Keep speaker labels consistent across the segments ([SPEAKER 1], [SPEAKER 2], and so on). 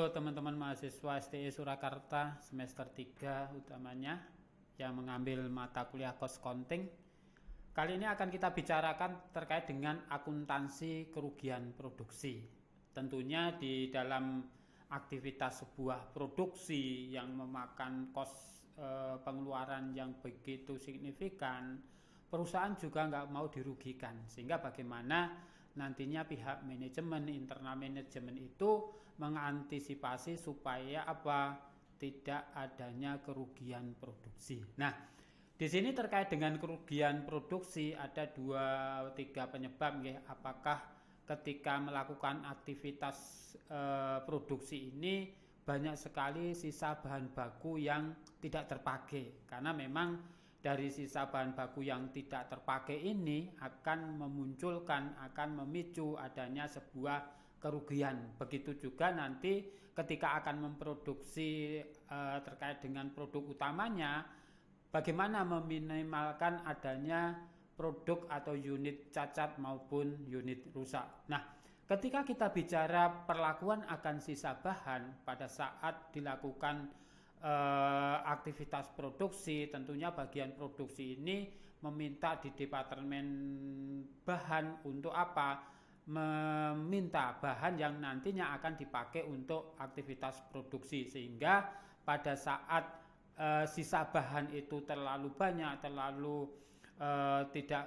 [SPEAKER 1] Halo teman-teman mahasiswa STI Surakarta semester 3 utamanya yang mengambil mata kuliah cost accounting. Kali ini akan kita bicarakan terkait dengan akuntansi kerugian produksi. Tentunya di dalam aktivitas sebuah produksi yang memakan pengeluaran yang begitu signifikan, perusahaan juga nggak mau dirugikan. Sehingga bagaimana nantinya pihak manajemen, internal manajemen itu mengantisipasi supaya tidak adanya kerugian produksi. Nah, di sini terkait dengan kerugian produksi ada 2-3 penyebab ya. Apakah ketika melakukan aktivitas produksi ini banyak sekali sisa bahan baku yang tidak terpakai, karena memang dari sisa bahan baku yang tidak terpakai ini akan memicu adanya sebuah kerugian. Begitu juga nanti ketika akan memproduksi terkait dengan produk utamanya, bagaimana meminimalkan adanya produk atau unit cacat maupun unit rusak. Nah, ketika kita bicara perlakuan akan sisa bahan pada saat dilakukan aktivitas produksi, tentunya bagian produksi ini meminta di departemen bahan untuk apa? Meminta bahan yang nantinya akan dipakai untuk aktivitas produksi, sehingga pada saat sisa bahan itu terlalu banyak, tidak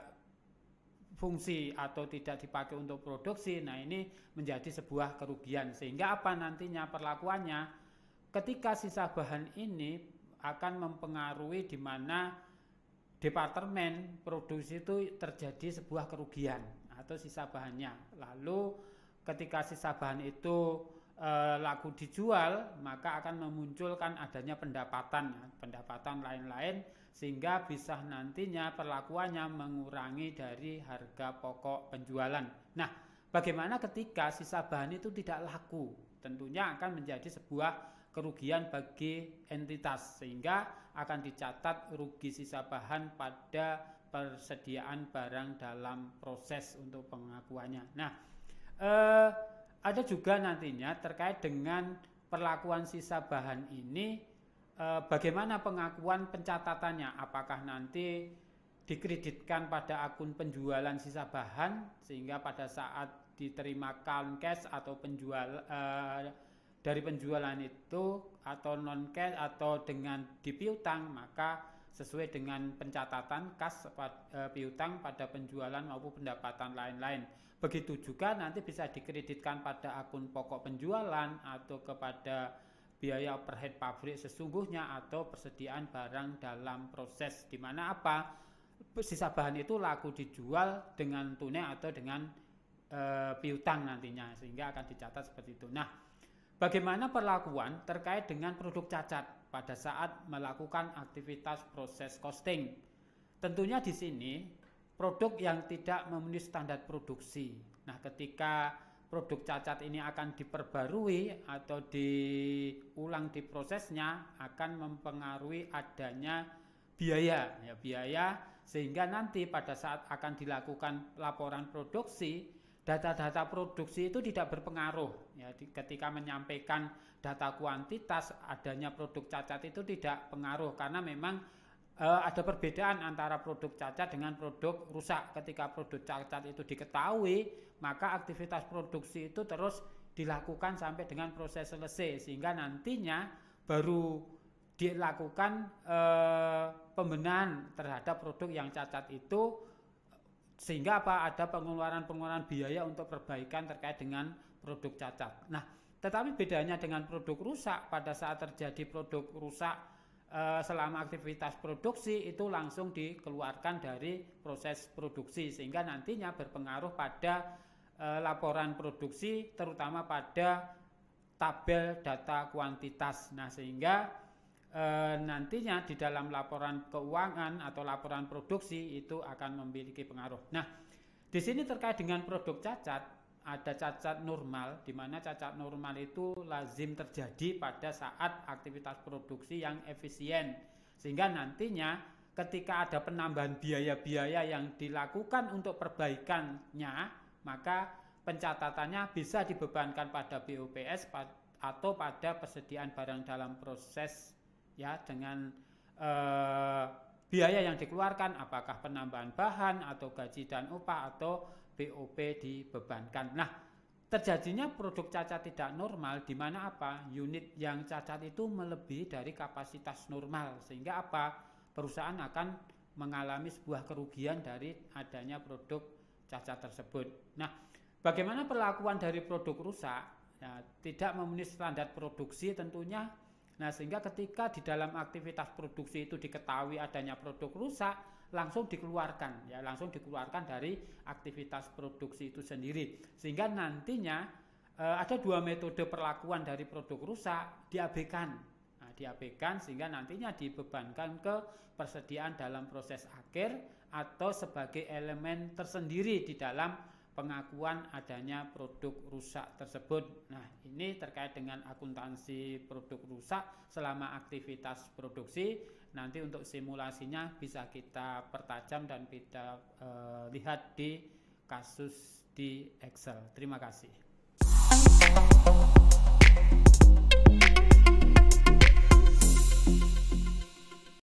[SPEAKER 1] fungsi atau tidak dipakai untuk produksi, nah ini menjadi sebuah kerugian. Sehingga apa nantinya perlakuannya? Ketika sisa bahan ini akan mempengaruhi di mana departemen produksi itu terjadi sebuah kerugian atau sisa bahannya. Lalu ketika sisa bahan itu laku dijual, maka akan memunculkan adanya pendapatan lain-lain, sehingga bisa nantinya perlakuannya mengurangi dari harga pokok penjualan. Nah, bagaimana ketika sisa bahan itu tidak laku? Tentunya akan menjadi sebuah kerugian bagi entitas, sehingga akan dicatat rugi sisa bahan pada persediaan barang dalam proses untuk pengakuannya. Nah, ada juga nantinya terkait dengan perlakuan sisa bahan ini, bagaimana pengakuan pencatatannya? Apakah nanti dikreditkan pada akun penjualan sisa bahan sehingga pada saat diterima cash atau dari penjualan itu atau non cash atau dengan di piutang, maka sesuai dengan pencatatan kas piutang pada penjualan maupun pendapatan lain-lain. Begitu juga nanti bisa dikreditkan pada akun pokok penjualan atau kepada biaya overhead pabrik sesungguhnya atau persediaan barang dalam proses, di mana sisa bahan itu laku dijual dengan tunai atau dengan piutang nantinya, sehingga akan dicatat seperti itu. Nah, bagaimana perlakuan terkait dengan produk cacat pada saat melakukan aktivitas proses costing? Tentunya di sini produk yang tidak memenuhi standar produksi. Nah, ketika produk cacat ini akan diperbarui atau diulang di prosesnya, akan mempengaruhi adanya biaya, sehingga nanti pada saat akan dilakukan laporan produksi, data-data produksi itu tidak berpengaruh. Ya, ketika menyampaikan data kuantitas, adanya produk cacat itu tidak pengaruh, karena memang ada perbedaan antara produk cacat dengan produk rusak. Ketika produk cacat itu diketahui, maka aktivitas produksi itu terus dilakukan sampai dengan proses selesai, sehingga nantinya baru dilakukan pembenahan terhadap produk yang cacat itu, sehingga ada pengeluaran biaya untuk perbaikan terkait dengan produk cacat. Nah, tetapi bedanya dengan produk rusak, pada saat terjadi produk rusak selama aktivitas produksi itu langsung dikeluarkan dari proses produksi, sehingga nantinya berpengaruh pada laporan produksi, terutama pada tabel data kuantitas. Nah, sehingga nantinya di dalam laporan keuangan atau laporan produksi itu akan memiliki pengaruh. Nah, di sini terkait dengan produk cacat, ada cacat normal, di mana cacat normal itu lazim terjadi pada saat aktivitas produksi yang efisien, sehingga nantinya ketika ada penambahan biaya-biaya yang dilakukan untuk perbaikannya, maka pencatatannya bisa dibebankan pada BOPS atau pada persediaan barang dalam proses ya dengan biaya yang dikeluarkan, apakah penambahan bahan atau gaji dan upah atau BOP dibebankan. Nah, terjadinya produk cacat tidak normal di mana apa? Unit yang cacat itu melebihi dari kapasitas normal, sehingga apa? Perusahaan akan mengalami sebuah kerugian dari adanya produk cacat tersebut. Nah, bagaimana perlakuan dari produk rusak? Ya, tidak memenuhi standar produksi tentunya. Nah, sehingga ketika di dalam aktivitas produksi itu diketahui adanya produk rusak, langsung dikeluarkan, ya langsung dikeluarkan dari aktivitas produksi itu sendiri. Sehingga nantinya ada dua metode perlakuan dari produk rusak, diabaikan. Nah, diabaikan sehingga nantinya dibebankan ke persediaan dalam proses akhir atau sebagai elemen tersendiri di dalam pengakuan adanya produk rusak tersebut. Nah, ini terkait dengan akuntansi produk rusak selama aktivitas produksi. Nanti untuk simulasinya bisa kita pertajam dan kita lihat di kasus di Excel. Terima kasih.